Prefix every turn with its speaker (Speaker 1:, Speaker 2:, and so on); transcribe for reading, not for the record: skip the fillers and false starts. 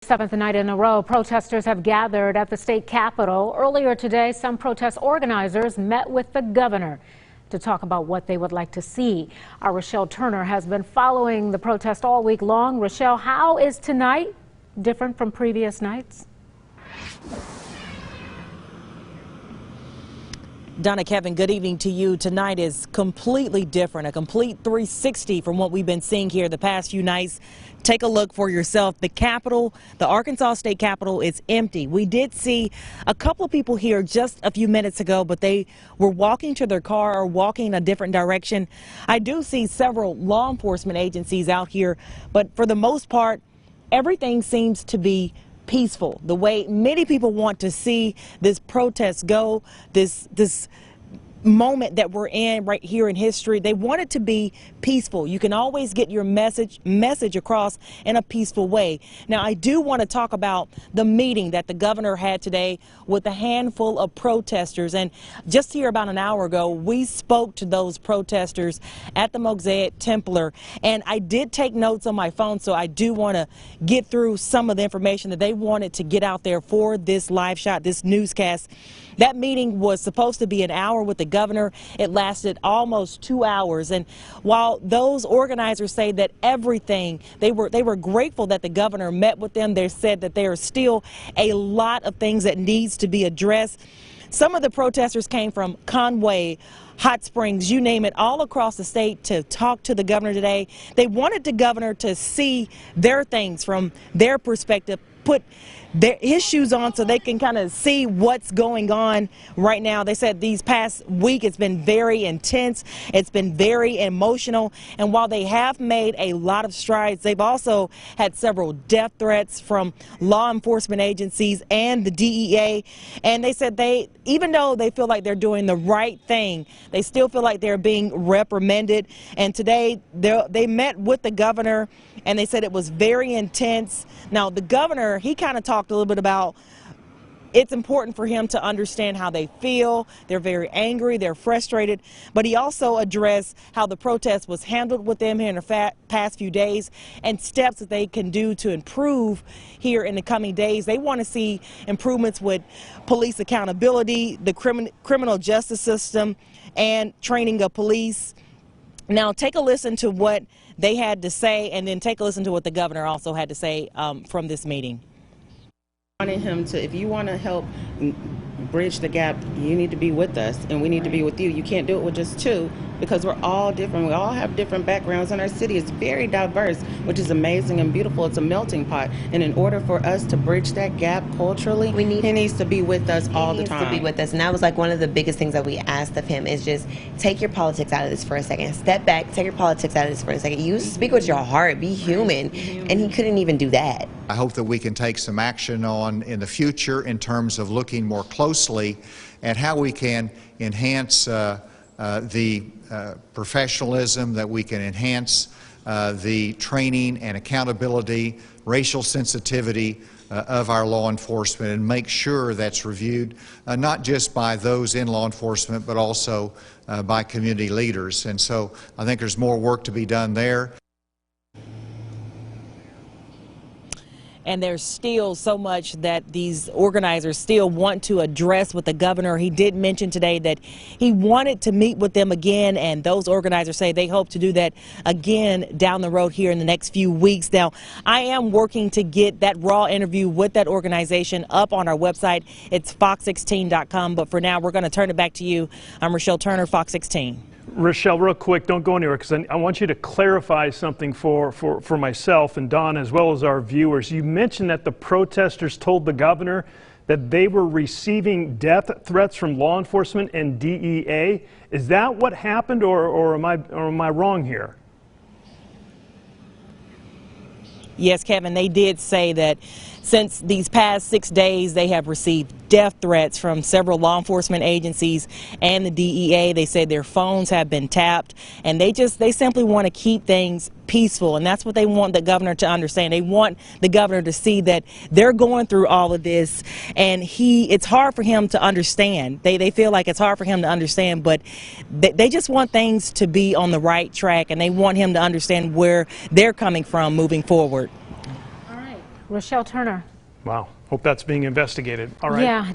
Speaker 1: Seventh night in a row, protesters have gathered at the state capitol. Earlier today, some protest organizers met with the governor to talk about what they would like to see. Our Rochelle Turner has been following the protest all week long. Rochelle, how is tonight different from previous nights?
Speaker 2: Donna, Kevin, good evening to you. Tonight is completely different, a complete 360 from what we've been seeing here the past few nights. Take a look for yourself. The Capitol, the Arkansas State Capitol, is empty. We did see a couple of people here just a few minutes ago, but they were walking to their car or walking in a different direction. I do see several law enforcement agencies out here, but for the most part, everything seems to be peaceful, the way many people want to see this protest go, this moment that we're in right here in history. They want it to be peaceful. You can always get your message across in a peaceful way. Now, I do want to talk about the meeting that the governor had today with a handful of protesters. And just here about an hour ago, we spoke to those protesters at the Mosaic Templar. And I did take notes on my phone, so I do want to get through some of the information that they wanted to get out there for this live shot, this newscast. That meeting was supposed to be an hour with the governor. It lasted almost 2 hours. And while those organizers say that everything, they were grateful that the governor met with them, they said that there are still a lot of things that needs to be addressed. Some of the protesters came from Conway, Hot Springs, you name it, all across the state to talk to the governor today. They wanted the governor to see their things from their perspective, put his shoes on so they can kind of see what's going on right now. They said these past week it's been very intense, it's been very emotional, and while they have made a lot of strides, they've also had several death threats from law enforcement agencies and the DEA. And they said even though they feel like they're doing the right thing, they still feel like they're being reprimanded. And today they met with the governor and they said it was very intense. Now, the governor, he kind of talked a little bit about it's important for him to understand how they feel. They're very angry, they're frustrated, but he also addressed how the protest was handled with them here in the past few days and steps that they can do to improve here in the coming days. They want to see improvements with police accountability, the criminal justice system, and training of police. Now, take a listen to what they had to say, and then take a listen to what the governor also had to say from this meeting.
Speaker 3: Wanting him to, if you want to help bridge the gap, you need to be with us, and we need to be with you. You can't do it with just two, because we're all different. We all have different backgrounds, and our city is very diverse, which is amazing and beautiful. It's a melting pot, and in order for us to bridge that gap culturally, he needs to be with us all the time.
Speaker 4: He needs to be with us, and that was like one of the biggest things that we asked of him is just take your politics out of this for a second. Step back, take your politics out of this for a second. You speak with your heart, be human, and he couldn't even do that.
Speaker 5: I hope that we can take some action on in the future in terms of looking more closely at how we can enhance the professionalism, that we can enhance the training and accountability, racial sensitivity of our law enforcement, and make sure that's reviewed not just by those in law enforcement but also by community leaders. And so I think there's more work to be done there.
Speaker 2: And there's still so much that these organizers still want to address with the governor. He did mention today that he wanted to meet with them again, and those organizers say they hope to do that again down the road here in the next few weeks. Now, I am working to get that raw interview with that organization up on our website. It's fox16.com, but for now, we're going to turn it back to you. I'm Rochelle Turner, Fox 16.
Speaker 6: Rochelle, real quick, don't go anywhere, because I want you to clarify something for myself and Don as well as our viewers. You mentioned that the protesters told the governor that they were receiving death threats from law enforcement and DEA. Is that what happened, or am I wrong here?
Speaker 2: Yes, Kevin, they did say that since these past 6 days, they have received death threats from several law enforcement agencies and the DEA. They said their phones have been tapped, and they simply want to keep things peaceful, and that's what they want the governor to understand. They want the governor to see that they're going through all of this, and it's hard for him to understand. They feel like it's hard for him to understand, but they just want things to be on the right track, and they want him to understand where they're coming from moving forward.
Speaker 1: Rochelle Turner.
Speaker 6: Wow. Hope that's being investigated. All right.
Speaker 1: Yeah.